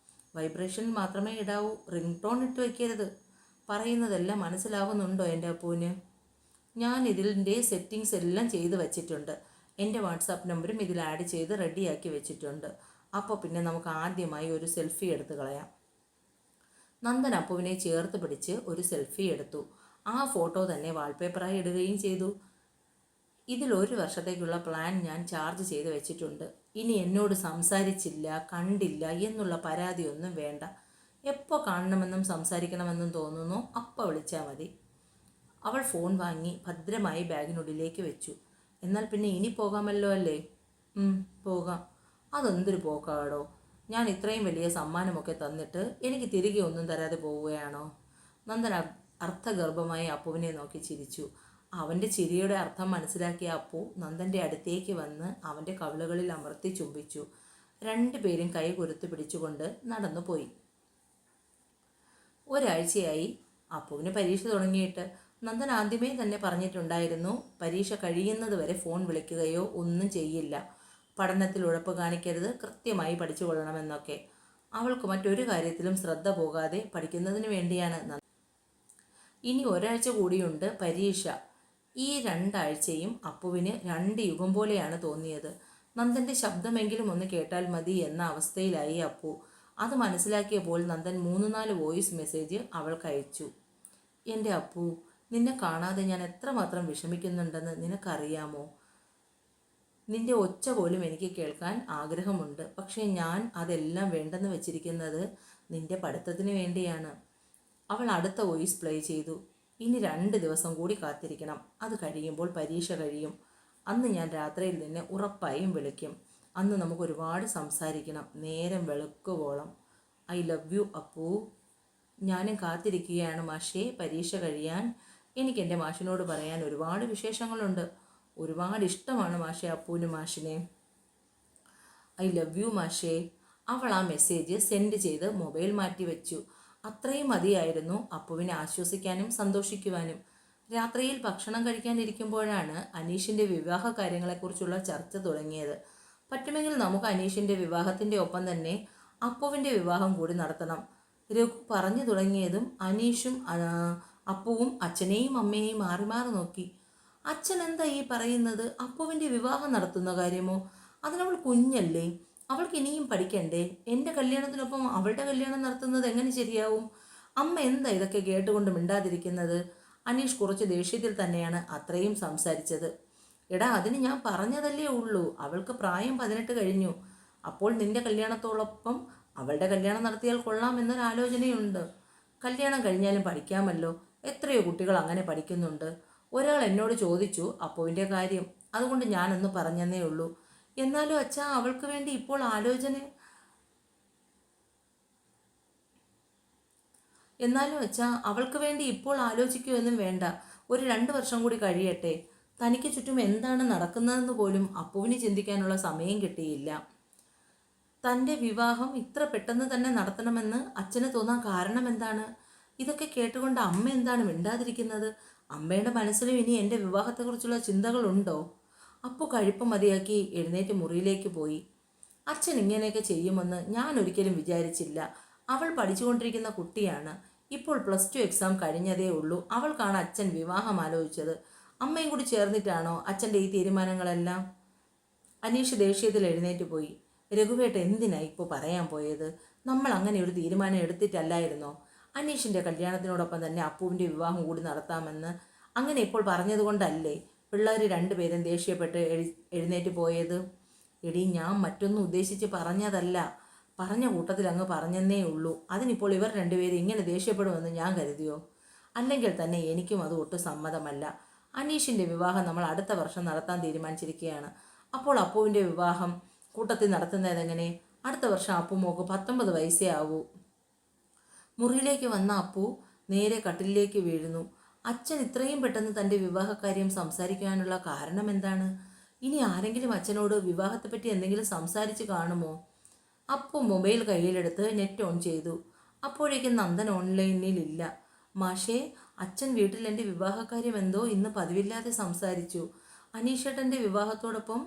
വൈബ്രേഷൻ മാത്രമേ ഇടാവൂ. റിംഗ് ടോൺ ഇട്ട് വയ്ക്കരുത്. പറയുന്നതെല്ലാം മനസ്സിലാവുന്നുണ്ടോ എൻ്റെ അപ്പൂന്? ഞാൻ ഇതിൻ്റെ സെറ്റിങ്സ് എല്ലാം ചെയ്ത് വച്ചിട്ടുണ്ട്. എൻ്റെ വാട്സാപ്പ് നമ്പറും ഇതിൽ ആഡ് ചെയ്ത് റെഡിയാക്കി വെച്ചിട്ടുണ്ട്. അപ്പോൾ പിന്നെ നമുക്ക് ആദ്യമായി ഒരു സെൽഫി എടുത്ത് കളയാം. നന്ദൻ അപ്പുവിനെ ചേർത്ത് പിടിച്ച് ഒരു സെൽഫി എടുത്തു. ആ ഫോട്ടോ തന്നെ വാൾപേപ്പറായി ഇടുകയും ചെയ്തു. ഇതിൽ 1 വർഷത്തേക്കുള്ള പ്ലാൻ ഞാൻ ചാർജ് ചെയ്ത് വെച്ചിട്ടുണ്ട്. ഇനി എന്നോട് സംസാരിച്ചില്ല, കണ്ടില്ല എന്നുള്ള പരാതിയൊന്നും വേണ്ട. എപ്പോൾ കാണണമെന്നും സംസാരിക്കണമെന്നും തോന്നുന്നു അപ്പോൾ വിളിച്ചാൽ മതി. അവൾ ഫോൺ വാങ്ങി ഭദ്രമായി ബാഗിനുള്ളിലേക്ക് വെച്ചു. എന്നാൽ പിന്നെ ഇനി പോകാമല്ലോ അല്ലേ? പോകാം. അതെന്തൊരു പോക്കാടോ? ഞാൻ ഇത്രയും വലിയ സമ്മാനമൊക്കെ തന്നിട്ട് എനിക്ക് തിരികെ ഒന്നും തരാതെ പോവുകയാണോ? നന്ദൻ അർത്ഥഗർഭമായി അപ്പുവിനെ നോക്കി ചിരിച്ചു. അവൻ്റെ ചിരിയുടെ അർത്ഥം മനസ്സിലാക്കിയ അപ്പു നന്ദൻ്റെ അടുത്തേക്ക് വന്ന് അവൻ്റെ കവിളുകളിൽ അമർത്തി ചുംബിച്ചു. 2 പേരും കൈ കുരുത്ത് പിടിച്ചുകൊണ്ട് നടന്നുപോയി. ഒരാഴ്ചയായി അപ്പുവിന് പരീക്ഷ തുടങ്ങിയിട്ട്. നന്ദൻ ആദ്യമേ തന്നെ പറഞ്ഞിട്ടുണ്ടായിരുന്നു, പരീക്ഷ കഴിയുന്നത് വരെ ഫോൺ വിളിക്കുകയോ ഒന്നും ചെയ്യില്ല, പഠനത്തിൽ ഉഴപ്പ് കാണിക്കരുത്, കൃത്യമായി പഠിച്ചു കൊള്ളണമെന്നൊക്കെ. അവൾക്ക് മറ്റൊരു കാര്യത്തിലും ശ്രദ്ധ പോകാതെ പഠിക്കുന്നതിന് വേണ്ടിയാണ്. ഇനി ഒരാഴ്ച കൂടിയുണ്ട് പരീക്ഷ. ഈ രണ്ടാഴ്ചയും അപ്പുവിന് രണ്ട് യുഗം പോലെയാണ് തോന്നിയത്. നന്ദൻ്റെ ശബ്ദമെങ്കിലും ഒന്ന് കേട്ടാൽ മതി എന്ന അവസ്ഥയിലായി അപ്പു. അത് മനസ്സിലാക്കിയപ്പോൾ നന്ദൻ 3-4 വോയിസ് മെസ്സേജ് അവൾക്ക് അയച്ചു. എൻ്റെ അപ്പു, നിന്നെ കാണാതെ ഞാൻ എത്രമാത്രം വിഷമിക്കുന്നുണ്ടെന്ന് നിനക്കറിയാമോ? നിന്റെ ഒച്ച പോലും എനിക്ക് കേൾക്കാൻ ആഗ്രഹമുണ്ട്. പക്ഷേ ഞാൻ അതെല്ലാം വേണ്ടെന്ന് വെച്ചിരിക്കുന്നത് നിന്റെ പഠിത്തത്തിന് വേണ്ടിയാണ്. അവൾ അടുത്ത വോയിസ് പ്ലേ ചെയ്തു. ഇനി 2 ദിവസം കൂടി കാത്തിരിക്കണം. അത് കഴിയുമ്പോൾ പരീക്ഷ കഴിയും. അന്ന് ഞാൻ രാത്രിയിൽ നിന്നെ ഉറപ്പായും വിളിക്കും. അന്ന് നമുക്ക് ഒരുപാട് സംസാരിക്കണം, നേരം വെളുക്കുവോളം. I love you Appu. ഞാനും കാത്തിരിക്കുകയാണ് മാഷേ പരീക്ഷ കഴിയാൻ. എനിക്ക് എൻ്റെ മാഷിനോട് പറയാൻ ഒരുപാട് വിശേഷങ്ങളുണ്ട്. ഒരുപാട് ഇഷ്ടമാണ് മാഷേ അപ്പുവിന് മാഷിനെ. ഐ ലവ് യു മാഷേ. അവൾ ആ മെസ്സേജ് സെൻഡ് ചെയ്ത് മൊബൈൽ മാറ്റി വെച്ചു. അത്രയും മതിയായിരുന്നു അപ്പുവിനെ ആശ്വസിക്കാനും സന്തോഷിക്കുവാനും. രാത്രിയിൽ ഭക്ഷണം കഴിക്കാനിരിക്കുമ്പോഴാണ് അനീഷിൻ്റെ വിവാഹ കാര്യങ്ങളെക്കുറിച്ചുള്ള ചർച്ച തുടങ്ങിയത്. പറ്റുമെങ്കിൽ നമുക്ക് അനീഷിൻ്റെ വിവാഹത്തിൻ്റെ ഒപ്പം തന്നെ അപ്പുവിൻ്റെ വിവാഹം കൂടി നടത്തണം. രഘു പറഞ്ഞു തുടങ്ങിയതും അനീഷും അപ്പുവും അച്ഛനെയും അമ്മയെയും മാറി മാറി നോക്കി. അച്ഛൻ എന്താ ഈ പറയുന്നത്? അപ്പുവിൻ്റെ വിവാഹം നടത്തുന്ന കാര്യമോ? അതിനവൾ കുഞ്ഞല്ലേ, അവൾക്ക് ഇനിയും പഠിക്കണ്ടേ? എൻ്റെ കല്യാണത്തിനൊപ്പം അവളുടെ കല്യാണം നടത്തുന്നത് എങ്ങനെ ശരിയാവും? അമ്മ എന്താ ഇതൊക്കെ കേട്ടുകൊണ്ട് മിണ്ടാതിരിക്കുന്നത്? അനീഷ് കുറച്ച് ദേഷ്യത്തിൽ തന്നെയാണ് അത്രയും സംസാരിച്ചത്. എടാ, അതിന് ഞാൻ പറഞ്ഞതല്ലേ ഉള്ളൂ, അവൾക്ക് പ്രായം 18 കഴിഞ്ഞു. അപ്പോൾ നിന്റെ കല്യാണത്തോടൊപ്പം അവളുടെ കല്യാണം നടത്തിയാൽ കൊള്ളാം എന്നൊരാലോചനയുണ്ട്. കല്യാണം കഴിഞ്ഞാലും പഠിക്കാമല്ലോ, എത്രയോ കുട്ടികൾ അങ്ങനെ പഠിക്കുന്നുണ്ട്. ഒരാൾ എന്നോട് ചോദിച്ചു അപ്പുവിൻ്റെ കാര്യം, അതുകൊണ്ട് ഞാനൊന്ന് പറഞ്ഞെന്നേ ഉള്ളൂ. എന്നാലും അച്ഛാ, അവൾക്ക് വേണ്ടി ഇപ്പോൾ ആലോചിക്കുമെന്നും വേണ്ട. ഒരു 2 വർഷം കൂടി കഴിയട്ടെ. തനിക്ക് ചുറ്റും എന്താണ് നടക്കുന്നതെന്ന് പോലും അപ്പുവിന് ചിന്തിക്കാനുള്ള സമയം കിട്ടിയില്ല. തൻ്റെ വിവാഹം ഇത്ര പെട്ടെന്ന് തന്നെ നടത്തണമെന്ന് അച്ഛന് തോന്നാൻ കാരണം എന്താണ്? ഇതൊക്കെ കേട്ടുകൊണ്ട് അമ്മ എന്താണ് മിണ്ടാതിരിക്കുന്നത്? അമ്മയുടെ മനസ്സിലും ഇനി എൻ്റെ വിവാഹത്തെക്കുറിച്ചുള്ള ചിന്തകളുണ്ടോ? അപ്പു കഴിപ്പ് മതിയാക്കി എഴുന്നേറ്റ് മുറിയിലേക്ക് പോയി. അച്ഛൻ ഇങ്ങനെയൊക്കെ ചെയ്യുമെന്ന് ഞാൻ ഒരിക്കലും വിചാരിച്ചില്ല. അവൾ പഠിച്ചുകൊണ്ടിരിക്കുന്ന കുട്ടിയാണ്. ഇപ്പോൾ +2 എക്സാം കഴിഞ്ഞതേ ഉള്ളൂ. അവൾക്കാണ് അച്ഛൻ വിവാഹം ആലോചിച്ചത്. അമ്മയും കൂടി ചേർന്നിട്ടാണോ അച്ഛൻ്റെ ഈ തീരുമാനങ്ങളെല്ലാം? അനീഷ് ദേഷ്യത്തിൽ എഴുന്നേറ്റ് പോയി. രഘുവേട്ട എന്തിനാ ഇപ്പോൾ പറയാൻ പോയത്? നമ്മൾ അങ്ങനെ ഒരു തീരുമാനം എടുത്തിട്ടല്ലായിരുന്നോ? അനീഷിൻ്റെ കല്യാണത്തിനോടൊപ്പം തന്നെ അപ്പുവിൻ്റെ വിവാഹം കൂടി നടത്താമെന്ന് അങ്ങനെ ഇപ്പോൾ പറഞ്ഞതുകൊണ്ടല്ലേ പിള്ളേർ 2 പേരും ദേഷ്യപ്പെട്ട് എഴുന്നേറ്റ് പോയത്? എടി, ഞാൻ മറ്റൊന്നും ഉദ്ദേശിച്ച് പറഞ്ഞതല്ല. പറഞ്ഞ കൂട്ടത്തിൽ അങ്ങ് പറഞ്ഞെന്നേ ഉള്ളൂ. അതിനിപ്പോൾ ഇവർ 2 പേരും ഇങ്ങനെ ദേഷ്യപ്പെടുമെന്ന് ഞാൻ കരുതിയോ? അല്ലെങ്കിൽ തന്നെ എനിക്കും അത് ഒട്ടും സമ്മതമല്ല. അനീഷിൻ്റെ വിവാഹം നമ്മൾ അടുത്ത വർഷം നടത്താൻ തീരുമാനിച്ചിരിക്കുകയാണ്. അപ്പോൾ അപ്പുവിൻ്റെ വിവാഹം കൂട്ടത്തിൽ നടത്തുന്നതെങ്ങനെ? അടുത്ത വർഷം അപ്പുമോക്ക് 19 വയസ്സേ ആവൂ. മുറിയിലേക്ക് വന്ന അപ്പു നേരെ കട്ടിലിലേക്ക് വീഴുന്നു. അച്ഛൻ ഇത്രയും പെട്ടെന്ന് തൻ്റെ വിവാഹകാര്യം സംസാരിക്കാനുള്ള കാരണം എന്താണ്? ഇനി ആരെങ്കിലും അച്ഛനോട് വിവാഹത്തെപ്പറ്റി എന്തെങ്കിലും സംസാരിച്ച് കാണുമോ? അപ്പു മൊബൈൽ കയ്യിലെടുത്ത് നെറ്റ് ഓൺ ചെയ്തു. അപ്പോഴേക്കും നന്ദൻ ഓൺലൈനിലില്ല. മാഷേ, അച്ഛൻ വീട്ടിൽ എൻ്റെ വിവാഹകാര്യം എന്തോ ഇന്ന് പതിവില്ലാതെ സംസാരിച്ചു. അനീഷേട്ടൻ്റെ വിവാഹത്തോടൊപ്പം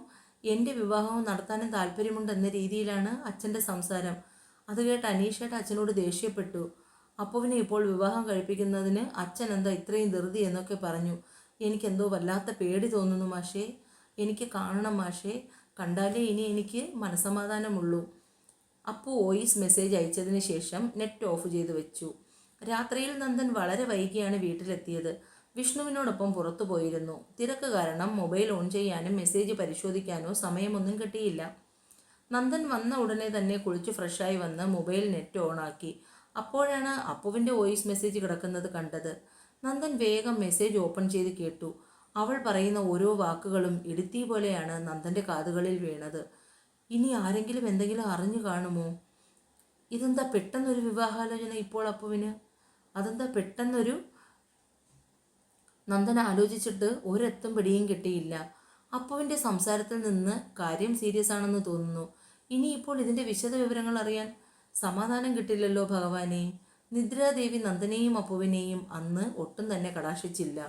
എൻ്റെ വിവാഹവും നടത്താനും താല്പര്യമുണ്ടെന്ന രീതിയിലാണ് അച്ഛൻ്റെ സംസാരം. അത് കേട്ട് അനീഷേട്ട അച്ഛനോട് ദേഷ്യപ്പെട്ടു. അപ്പുവിനെ ഇപ്പോൾ വിവാഹം കഴിപ്പിക്കുന്നതിന് അച്ഛൻ എന്താ ഇത്രയും ധൃതി എന്നൊക്കെ പറഞ്ഞു. എനിക്കെന്തോ വല്ലാത്ത പേടി തോന്നുന്നു മാഷേ. എനിക്ക് കാണണം മാഷേ. കണ്ടാലേ ഇനി എനിക്ക് മനസ്സമാധാനമുള്ളൂ. അപ്പു വോയിസ് മെസ്സേജ് അയച്ചതിന് ശേഷം നെറ്റ് ഓഫ് ചെയ്തു വെച്ചു. രാത്രിയിൽ നന്ദൻ വളരെ വൈകിയാണ് വീട്ടിലെത്തിയത്. വിഷ്ണുവിനോടൊപ്പം പുറത്തു പോയിരുന്നു. തിരക്ക് കാരണം മൊബൈൽ ഓൺ ചെയ്യാനും മെസ്സേജ് പരിശോധിക്കാനോ സമയമൊന്നും കിട്ടിയില്ല. നന്ദൻ വന്ന ഉടനെ തന്നെ കുളിച്ച് ഫ്രഷായി വന്ന് മൊബൈൽ നെറ്റ് ഓണാക്കി. അപ്പോഴാണ് അപ്പുവിൻ്റെ വോയിസ് മെസ്സേജ് കിടക്കുന്നത് കണ്ടത്. നന്ദൻ വേഗം മെസ്സേജ് ഓപ്പൺ ചെയ്ത് കേട്ടു. അവൾ പറയുന്ന ഓരോ വാക്കുകളും ഇടുത്തി പോലെയാണ് നന്ദൻ്റെ കാതുകളിൽ വീണത്. ഇനി ആരെങ്കിലും എന്തെങ്കിലും അറിഞ്ഞു കാണുമോ? ഇതെന്താ പെട്ടെന്നൊരു വിവാഹാലോചന ഇപ്പോൾ അപ്പുവിന്? അതെന്താ പെട്ടെന്നൊരു? നന്ദൻ ആലോചിച്ചിട്ട് ഒരെത്തും പിടിയും കിട്ടിയില്ല. അപ്പുവിൻ്റെ സംസാരത്തിൽ നിന്ന് കാര്യം സീരിയസ് ആണെന്ന് തോന്നുന്നു. ഇനിയിപ്പോൾ ഇതിൻ്റെ വിശദ വിവരങ്ങൾ അറിയാൻ സമാധാനം കിട്ടില്ലല്ലോ ഭഗവാനെ. നിദ്രാദേവി നന്ദനെയും അപ്പുവിനെയും അന്ന് ഒട്ടും തന്നെ കടാക്ഷിച്ചില്ല.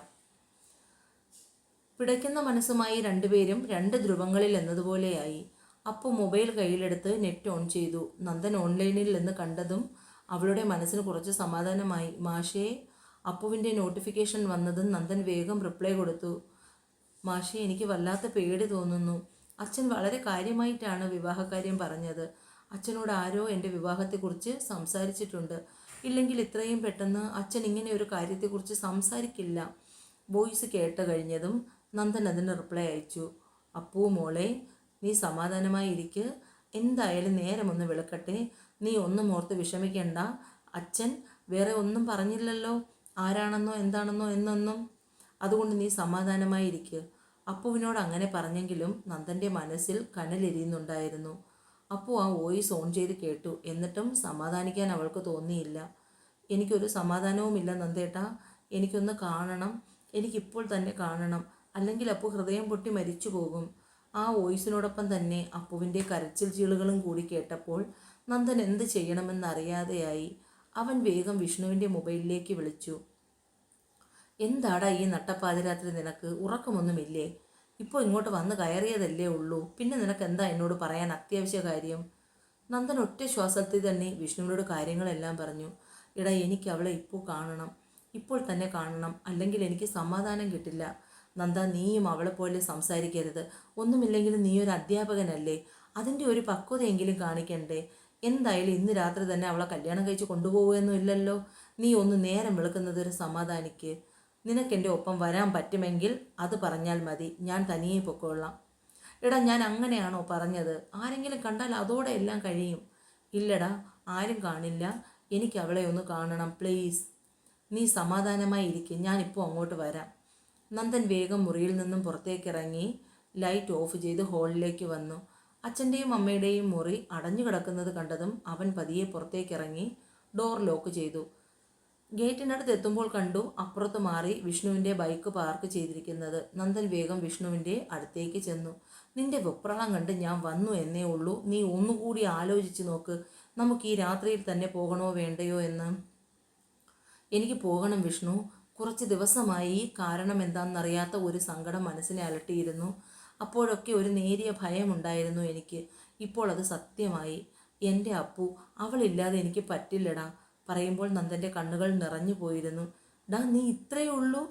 പിടയ്ക്കുന്ന മനസ്സുമായി രണ്ടുപേരും രണ്ട് ധ്രുവങ്ങളിൽ എന്നതുപോലെയായി. അപ്പു മൊബൈൽ കയ്യിലെടുത്ത് നെറ്റ് ഓൺ ചെയ്തു. നന്ദൻ ഓൺലൈനിൽ നിന്ന് കണ്ടതും അവളുടെ മനസ്സിന് കുറച്ച് സമാധാനമായി. മാഷേ, അപ്പുവിൻ്റെ നോട്ടിഫിക്കേഷൻ വന്നതും നന്ദൻ വേഗം റിപ്ലൈ കൊടുത്തു. മാഷേ, എനിക്ക് വല്ലാത്ത പേടി തോന്നുന്നു. അച്ഛൻ വളരെ കാര്യമായിട്ടാണ് വിവാഹകാര്യം പറഞ്ഞത്. അച്ഛനോട് ആരോ എൻ്റെ വിവാഹത്തെക്കുറിച്ച് സംസാരിച്ചിട്ടുണ്ട്. ഇല്ലെങ്കിൽ ഇത്രയും പെട്ടെന്ന് അച്ഛൻ ഇങ്ങനെ ഒരു കാര്യത്തെക്കുറിച്ച് സംസാരിക്കില്ല. വോയിസ് കേട്ട് കഴിഞ്ഞതും നന്ദൻ അതിന് റിപ്ലൈ അയച്ചു. അപ്പൂ മോളെ, നീ സമാധാനമായി ഇരിക്ക്. എന്തായാലും നേരമൊന്ന് വിളക്കട്ടെ. നീ ഒന്നും ഓർത്ത് വിഷമിക്കണ്ട. അച്ഛൻ വേറെ ഒന്നും പറഞ്ഞില്ലല്ലോ, ആരാണെന്നോ എന്താണെന്നോ എന്നൊന്നും. അതുകൊണ്ട് നീ സമാധാനമായി ഇരിക്ക്. അപ്പുവിനോട് അങ്ങനെ പറഞ്ഞെങ്കിലും നന്ദൻ്റെ മനസ്സിൽ കനലെരിയുന്നുണ്ടായിരുന്നു. അപ്പു ആ വോയിസ് ഓൺ ചെയ്ത് കേട്ടു. എന്നിട്ടും സമാധാനിക്കാൻ അവൾക്ക് തോന്നിയില്ല. എനിക്കൊരു സമാധാനവുമില്ല നന്ദേട്ടാ. എനിക്കൊന്ന് കാണണം. എനിക്കിപ്പോൾ തന്നെ കാണണം. അല്ലെങ്കിൽ അപ്പു ഹൃദയം പൊട്ടി മരിച്ചു പോകും. ആ വോയിസിനോടൊപ്പം തന്നെ അപ്പുവിൻ്റെ കരച്ചിൽ ചീളുകളും കൂടി കേട്ടപ്പോൾ നന്ദൻ എന്ത് ചെയ്യണമെന്നറിയാതെയായി. അവൻ വേഗം വിഷ്ണുവിൻ്റെ മൊബൈലിലേക്ക് വിളിച്ചു. എന്താടാ ഈ നട്ടപ്പാതിരാത്രി, നിനക്ക് ഉറക്കമൊന്നുമില്ലേ? ഇപ്പോൾ ഇങ്ങോട്ട് വന്ന് കയറിയതല്ലേ ഉള്ളൂ. പിന്നെ നിനക്ക് എന്താ എന്നോട് പറയാൻ അത്യാവശ്യ കാര്യം? നന്ദൻ ഒറ്റ ശ്വാസത്തിൽ തന്നെ വിഷ്ണുവിനോട് കാര്യങ്ങളെല്ലാം പറഞ്ഞു. എടാ, എനിക്ക് അവളെ ഇപ്പോൾ കാണണം. ഇപ്പോൾ തന്നെ കാണണം. അല്ലെങ്കിൽ എനിക്ക് സമാധാനം കിട്ടില്ല. നന്ദ, നീയും അവളെ പോലെ സംസാരിക്കരുത്. ഒന്നുമില്ലെങ്കിലും നീ ഒരു അധ്യാപകനല്ലേ. അതിൻ്റെ ഒരു പക്വതയെങ്കിലും കാണിക്കണ്ടേ? എന്തായാലും ഇന്ന് രാത്രി തന്നെ അവളെ കല്യാണം കഴിച്ച് കൊണ്ടുപോകുകയൊന്നും ഇല്ലല്ലോ. നീ ഒന്ന് നേരം വെളുക്കുന്നത് ഒരു സമാധാനിക്ക്. നിനക്കെൻ്റെ ഒപ്പം വരാൻ പറ്റുമെങ്കിൽ അത് പറഞ്ഞാൽ മതി. ഞാൻ തനിയെ പൊക്കോളാം. എടാ, ഞാൻ അങ്ങനെയാണോ പറഞ്ഞത്? ആരെങ്കിലും കണ്ടാൽ അതോടെ എല്ലാം കഴിയും. ഇല്ലടാ, ആരും കാണില്ല. എനിക്ക് അവളെ ഒന്ന് കാണണം, പ്ലീസ്. നീ സമാധാനമായി ഇരിക്കും. ഞാനിപ്പോൾ അങ്ങോട്ട് വരാം. നന്ദൻ വേഗം മുറിയിൽ നിന്നും പുറത്തേക്കിറങ്ങി ലൈറ്റ് ഓഫ് ചെയ്ത് ഹാളിലേക്ക് വന്നു. അച്ഛൻ്റെയും അമ്മയുടെയും മുറി അടഞ്ഞു കിടക്കുന്നത് കണ്ടതും അവൻ പതിയെ പുറത്തേക്കിറങ്ങി ഡോർ ലോക്ക് ചെയ്തു. ഗേറ്റിനടുത്ത് എത്തുമ്പോൾ കണ്ടു അപ്പുറത്ത് മാറി വിഷ്ണുവിൻ്റെ ബൈക്ക് പാർക്ക് ചെയ്തിരിക്കുന്നത്. നന്ദൻ വേഗം വിഷ്ണുവിൻ്റെ അടുത്തേക്ക് ചെന്നു. നിന്റെ വെപ്രാളം കണ്ട് ഞാൻ വന്നു എന്നേ ഉള്ളൂ. നീ ഒന്നുകൂടി ആലോചിച്ച് നോക്ക്. നമുക്ക് ഈ രാത്രിയിൽ തന്നെ പോകണോ വേണ്ടയോ എന്ന്. എനിക്ക് പോകണം വിഷ്ണു. കുറച്ച് ദിവസമായി കാരണം എന്താണെന്നറിയാത്ത ഒരു സങ്കടം മനസ്സിനെ അലട്ടിയിരുന്നു. അപ്പോഴൊക്കെ ഒരു നേരിയ ഭയമുണ്ടായിരുന്നു എനിക്ക്. ഇപ്പോൾ അത് സത്യമായി. എൻ്റെ അപ്പു, അവളില്ലാതെ എനിക്ക് പറ്റില്ലടാ. പറയുമ്പോൾ നന്ദൻ്റെ കണ്ണുകൾ നിറഞ്ഞു പോയിരുന്നു. ഡാ, നീ ഇത്രയേ ഉള്ളൂ?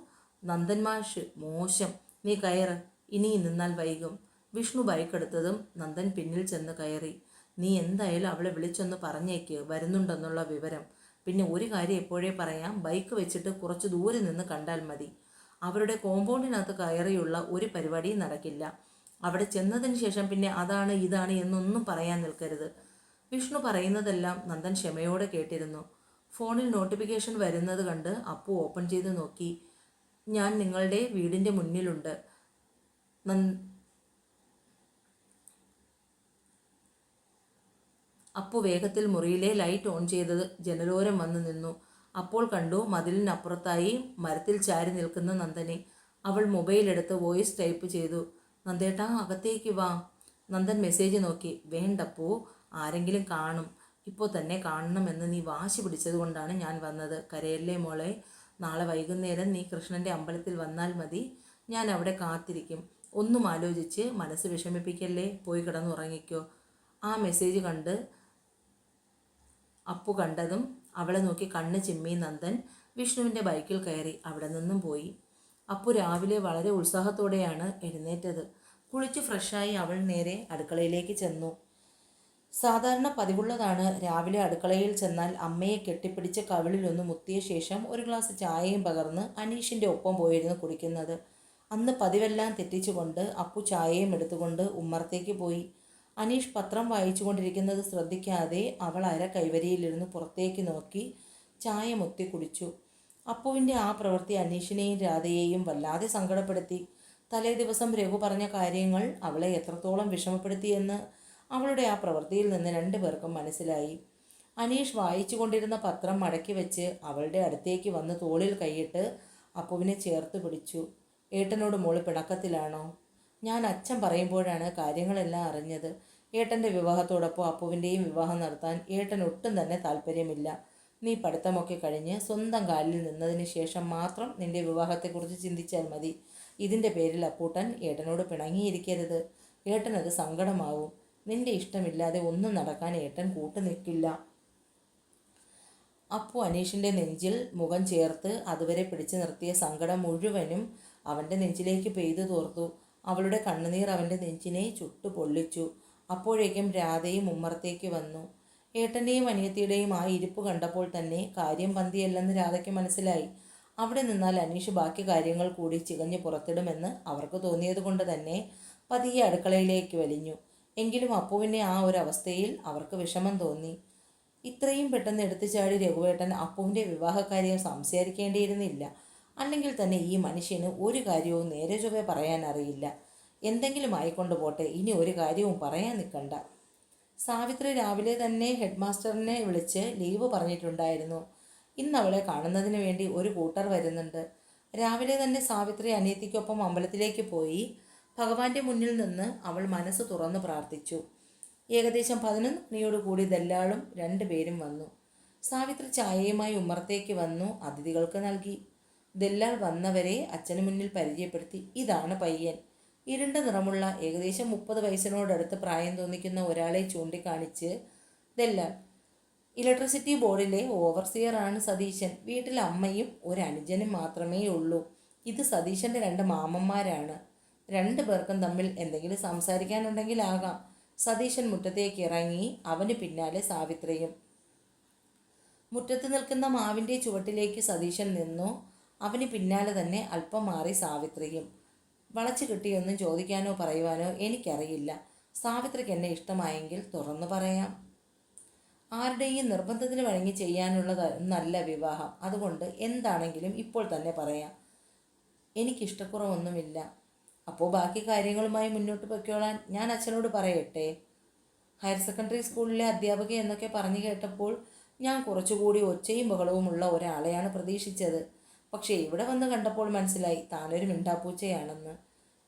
നന്ദൻ മാഷ്, മോശം. നീ കയറ്. ഇനി നിന്നാൽ വൈകും. വിഷ്ണു ബൈക്കെടുത്തതും നന്ദൻ പിന്നിൽ ചെന്ന് കയറി. നീ എന്തായാലും അവളെ വിളിച്ചൊന്ന് പറഞ്ഞേക്ക് വരുന്നുണ്ടെന്നുള്ള വിവരം. പിന്നെ ഒരു കാര്യം എപ്പോഴേ പറയാം. ബൈക്ക് വെച്ചിട്ട് കുറച്ച് ദൂരെ നിന്ന് കണ്ടാൽ മതി. അവരുടെ കോമ്പൗണ്ടിനകത്ത് കയറിയുള്ള ഒരു പരിപാടിയും നടക്കില്ല. അവിടെ ചെന്നതിന് ശേഷം പിന്നെ അതാണ് ഇതാണ് എന്നൊന്നും പറയാൻ നിൽക്കരുത്. വിഷ്ണു പറയുന്നതെല്ലാം നന്ദൻ ക്ഷമയോടെ കേട്ടിരുന്നു. ഫോണിൽ നോട്ടിഫിക്കേഷൻ വരുന്നത് കണ്ട് അപ്പു ഓപ്പൺ ചെയ്ത് നോക്കി. ഞാൻ നിങ്ങളുടെ വീടിൻ്റെ മുന്നിലുണ്ട്. അപ്പു വേഗത്തിൽ മുറിയിലെ ലൈറ്റ് ഓൺ ചെയ്തത് ജനലോരം വന്ന് നിന്നു. അപ്പോൾ കണ്ടു മതിലിനപ്പുറത്തായി മരത്തിൽ ചാരി നിൽക്കുന്ന നന്ദനെ. അവൾ മൊബൈലെടുത്ത് വോയിസ് ടൈപ്പ് ചെയ്തു. നന്ദേട്ടാ, അകത്തേക്ക് വാ. നന്ദൻ മെസ്സേജ് നോക്കി. വേണ്ടപ്പോ, ആരെങ്കിലും കാണും. ഇപ്പോൾ തന്നെ കാണണമെന്ന് നീ വാശി പിടിച്ചതുകൊണ്ടാണ് ഞാൻ വന്നത്. കരയല്ലേ മോളെ. നാളെ വൈകുന്നേരം നീ കൃഷ്ണൻ്റെ അമ്പലത്തിൽ വന്നാൽ മതി. ഞാൻ അവിടെ കാത്തിരിക്കും. ഒന്നും ആലോചിച്ച് മനസ്സ് വിഷമിപ്പിക്കല്ലേ. പോയി കിടന്നുറങ്ങിക്കോ. ആ മെസ്സേജ് കണ്ട് അപ്പു കണ്ടതും അവളെ നോക്കി കണ്ണ് ചിമ്മി നന്ദൻ വിഷ്ണുവിൻ്റെ ബൈക്കിൽ കയറി അവിടെ നിന്നും പോയി. അപ്പു രാവിലെ വളരെ ഉത്സാഹത്തോടെയാണ് എഴുന്നേറ്റത്. കുളിച്ച് ഫ്രഷായി അവൾ നേരെ അടുക്കളയിലേക്ക് ചെന്നു. സാധാരണ പതിവുള്ളതാണ് രാവിലെ അടുക്കളയിൽ ചെന്നാൽ അമ്മയെ കെട്ടിപ്പിടിച്ച് കവിളിലൊന്ന് മുത്തിയ ശേഷം ഒരു ഗ്ലാസ് ചായയും പകർന്ന് അനീഷിൻ്റെ ഒപ്പം പോയിരുന്നു കുടിക്കുന്നത്. അന്ന് പതിവെല്ലാം തെറ്റിച്ചുകൊണ്ട് അപ്പു ചായയും എടുത്തുകൊണ്ട് ഉമ്മറത്തേക്ക് പോയി. അനീഷ് പത്രം വായിച്ചു കൊണ്ടിരിക്കുന്നത് ശ്രദ്ധിക്കാതെ അവൾ അര കൈവരിയിലിരുന്ന് പുറത്തേക്ക് നോക്കി ചായ മുത്തി കുടിച്ചു. അപ്പുവിൻ്റെ ആ പ്രവൃത്തി അനീഷിനെയും രാധയെയും വല്ലാതെ സങ്കടപ്പെടുത്തി. തലേ ദിവസം രഘു പറഞ്ഞ കാര്യങ്ങൾ അവളെ എത്രത്തോളം വിഷമപ്പെടുത്തിയെന്ന് അവളുടെ ആ പ്രവൃത്തിയിൽ നിന്ന് രണ്ടുപേർക്കും മനസ്സിലായി. അനീഷ് വായിച്ചു കൊണ്ടിരുന്ന പത്രം മടക്കി വെച്ച് അവളുടെ അടുത്തേക്ക് വന്ന് തോളിൽ കൈയിട്ട് അപ്പുവിനെ ചേർത്ത് പിടിച്ചു. ഏട്ടനോട് മോള് പിണക്കത്തിലാണോ? ഞാൻ അച്ഛൻ പറയുമ്പോഴാണ് കാര്യങ്ങളെല്ലാം അറിഞ്ഞത്. ഏട്ടൻ്റെ വിവാഹത്തോടൊപ്പം അപ്പുവിൻ്റെയും വിവാഹം നടത്താൻ ഏട്ടൻ ഒട്ടും തന്നെ താല്പര്യമില്ല. നീ പഠിത്തമൊക്കെ കഴിഞ്ഞ് സ്വന്തം കാലിൽ നിന്നതിന് ശേഷം മാത്രം നിന്റെ വിവാഹത്തെക്കുറിച്ച് ചിന്തിച്ചാൽ മതി. ഇതിൻ്റെ പേരിൽ അപ്പൂട്ടൻ ഏട്ടനോട് പിണങ്ങിയിരിക്കരുത്. ഏട്ടനത് സങ്കടമാവും. നിന്റെ ഇഷ്ടമില്ലാതെ ഒന്നും നടക്കാൻ ഏട്ടൻ കൂട്ടു നിൽക്കില്ല. അപ്പു അനീഷിൻ്റെ നെഞ്ചിൽ മുഖം ചേർത്ത് അതുവരെ പിടിച്ചു നിർത്തിയ സങ്കടം മുഴുവനും അവൻ്റെ നെഞ്ചിലേക്ക് പെയ്തു തോർത്തു. അവളുടെ കണ്ണുനീർ അവൻ്റെ നെഞ്ചിനെ ചുട്ടു പൊള്ളിച്ചു. അപ്പോഴേക്കും രാധയും ഉമ്മറത്തേക്ക് വന്നു. ഏട്ടൻ്റെയും അനിയത്തിയുടെയും ആ ഇരിപ്പ് കണ്ടപ്പോൾ തന്നെ കാര്യം പന്തിയല്ലെന്ന് രാധയ്ക്ക് മനസ്സിലായി. അവിടെ നിന്നാൽ അനീഷ് ബാക്കി കാര്യങ്ങൾ കൂടി ചികഞ്ഞ് പുറത്തിടുമെന്ന് അവർക്ക് തോന്നിയതുകൊണ്ട് തന്നെ പതിയെ അടുക്കളയിലേക്ക് വലിഞ്ഞു. എങ്കിലും അപ്പുവിൻ്റെ ആ ഒരു അവസ്ഥയിൽ അവർക്ക് വിഷമം തോന്നി. ഇത്രയും പെട്ടെന്ന് എടുത്തുചാടി രഘുവേട്ടൻ അപ്പുവിൻ്റെ വിവാഹകാര്യം സംസാരിക്കേണ്ടിയിരുന്നില്ല. അല്ലെങ്കിൽ തന്നെ ഈ മനുഷ്യന് ഒരു കാര്യവും നേരെ ചൊവ്വേ പറയാൻ അറിയില്ല. എന്തെങ്കിലും ആയിക്കൊണ്ട് പോട്ടെ, ഇനി ഒരു കാര്യവും പറയാൻ നിൽക്കണ്ട. സാവിത്രി രാവിലെ തന്നെ ഹെഡ് മാസ്റ്ററിനെ വിളിച്ച് ലീവ് പറഞ്ഞിട്ടുണ്ടായിരുന്നു. ഇന്ന് അവളെ കാണുന്നതിന് വേണ്ടി ഒരു കൂട്ടർ വരുന്നുണ്ട്. രാവിലെ തന്നെ സാവിത്രി അനിയത്തിക്കൊപ്പം അമ്പലത്തിലേക്ക് പോയി ഭഗവാന്റെ മുന്നിൽ നിന്ന് അവൾ മനസ്സ് തുറന്ന് പ്രാർത്ഥിച്ചു. ഏകദേശം 11 മണിയോടുകൂടി ദല്ലാളും 2 പേരും വന്നു. സാവിത്രി ചായയുമായി ഉമ്മറത്തേക്ക് വന്നു അതിഥികൾക്ക് നൽകി. ദല്ലാൾ വന്നവരെ അച്ഛന് മുന്നിൽ പരിചയപ്പെടുത്തി. ഇതാണ് പയ്യൻ. ഇരുണ്ട നിറമുള്ള ഏകദേശം 30 വയസ്സിനോടടുത്ത് പ്രായം തോന്നിക്കുന്ന ഒരാളെ ചൂണ്ടിക്കാണിച്ച് ദല്ലാൾ, ഇലക്ട്രിസിറ്റി ബോർഡിലെ ഓവർസിയറാണ് സതീശൻ. വീട്ടിൽ അമ്മയും ഒരു അനുജനും മാത്രമേ ഉള്ളൂ. ഇത് സതീശൻ്റെ 2 മാമന്മാരാണ്. 2 പേർക്കും തമ്മിൽ എന്തെങ്കിലും സംസാരിക്കാനുണ്ടെങ്കിൽ ആകാം. സതീശൻ മുറ്റത്തേക്ക് ഇറങ്ങി. അവന് പിന്നാലെ സാവിത്രിയും. മുറ്റത്ത് നിൽക്കുന്ന മാവിൻ്റെ ചുവട്ടിലേക്ക് സതീശൻ നിന്നു. അവന് പിന്നാലെ തന്നെ അല്പം മാറി സാവിത്രിയും. വളച്ചു കിട്ടിയൊന്നും ചോദിക്കാനോ പറയുവാനോ എനിക്കറിയില്ല. സാവിത്രിക്ക് എന്നെ ഇഷ്ടമായെങ്കിൽ തുറന്നു പറയാം. ആരുടെയും നിർബന്ധത്തിന് വഴങ്ങി ചെയ്യാനുള്ളതല്ല വിവാഹം. അതുകൊണ്ട് എന്താണെങ്കിലും ഇപ്പോൾ തന്നെ പറയാം. എനിക്കിഷ്ടക്കുറവൊന്നുമില്ല. അപ്പോൾ ബാക്കി കാര്യങ്ങളുമായി മുന്നോട്ട് പൊയ്ക്കോളാൻ ഞാൻ അച്ഛനോട് പറയട്ടെ? ഹയർ സെക്കൻഡറി സ്കൂളിലെ അധ്യാപക എന്നൊക്കെ പറഞ്ഞു കേട്ടപ്പോൾ ഞാൻ കുറച്ചുകൂടി ഒച്ചയും ബഹളവുമുള്ള ഒരാളെയാണ് പ്രതീക്ഷിച്ചത്. പക്ഷേ ഇവിടെ വന്ന് കണ്ടപ്പോൾ മനസ്സിലായി താനൊരു മിണ്ടാപ്പൂച്ചയാണെന്ന്.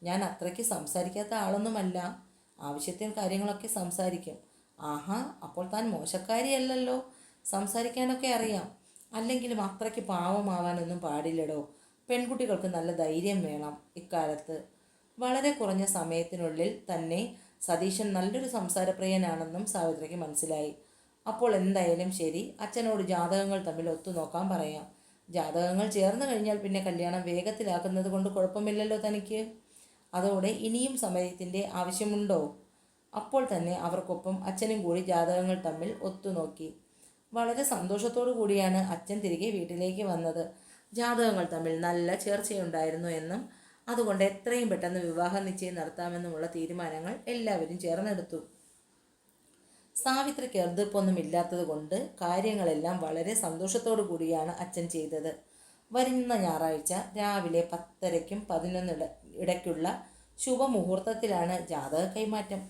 ഞാൻ അത്രയ്ക്ക് സംസാരിക്കാത്ത ആളൊന്നുമല്ല. ആവശ്യത്തിന് കാര്യങ്ങളൊക്കെ സംസാരിക്കും. ആഹാ, അപ്പോൾ താൻ മോശക്കാരിയല്ലല്ലോ. സംസാരിക്കാനൊക്കെ അറിയാം. അല്ലെങ്കിലും അത്രയ്ക്ക് പാവമാവാനൊന്നും പാടില്ലടോ. പെൺകുട്ടികൾക്ക് നല്ല ധൈര്യം വേണം ഇക്കാലത്ത്. വളരെ കുറഞ്ഞ സമയത്തിനുള്ളിൽ തന്നെ സതീശൻ നല്ലൊരു സംസാരപ്രിയനാണെന്നും സാവിത്രിക്ക് മനസ്സിലായി. അപ്പോൾ എന്തായാലും ശരി, അച്ഛനോട് ജാതകങ്ങൾ തമ്മിൽ ഒത്തുനോക്കാൻ പറയാം. ജാതകങ്ങൾ ചേർന്ന് കഴിഞ്ഞാൽ പിന്നെ കല്യാണം വേഗത്തിലാക്കുന്നത് കൊണ്ട് കുഴപ്പമില്ലല്ലോ തനിക്ക്. അതോടെ ഇനിയും സമയത്തിൻ്റെ ആവശ്യമുണ്ടോ? അപ്പോൾ തന്നെ അവർക്കൊപ്പം അച്ഛനും കൂടി ജാതകങ്ങൾ തമ്മിൽ ഒത്തുനോക്കി. വളരെ സന്തോഷത്തോടു കൂടിയാണ് അച്ഛൻ തിരികെ വീട്ടിലേക്ക് വന്നത്. ജാതകങ്ങൾ തമ്മിൽ നല്ല ചേർച്ചയുണ്ടായിരുന്നു എന്നും അതുകൊണ്ട് എത്രയും പെട്ടെന്ന് വിവാഹ നിശ്ചയം നടത്താമെന്നുമുള്ള തീരുമാനങ്ങൾ എല്ലാവരും ചേർന്നെടുത്തു. സാവിത്രിക്ക് എതിർപ്പൊന്നുമില്ലാത്തത് കൊണ്ട് കാര്യങ്ങളെല്ലാം വളരെ സന്തോഷത്തോടു കൂടിയാണ് അച്ഛൻ ചെയ്തത്. വരുന്ന ഞായറാഴ്ച രാവിലെ 10:30-ക്കും 11 ഇടയ്ക്കുള്ള ശുഭമുഹൂർത്തത്തിലാണ് ജാതക കൈമാറ്റം.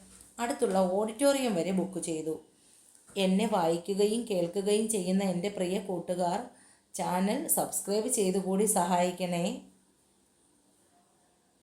അടുത്തുള്ള ഓഡിറ്റോറിയം വരെ ബുക്ക് ചെയ്തു. എന്നെ വായിക്കുകയും കേൾക്കുകയും ചെയ്യുന്ന എൻ്റെ പ്രിയ കൂട്ടുകാർ ചാനൽ സബ്സ്ക്രൈബ് ചെയ്തുകൂടി സഹായിക്കണേ.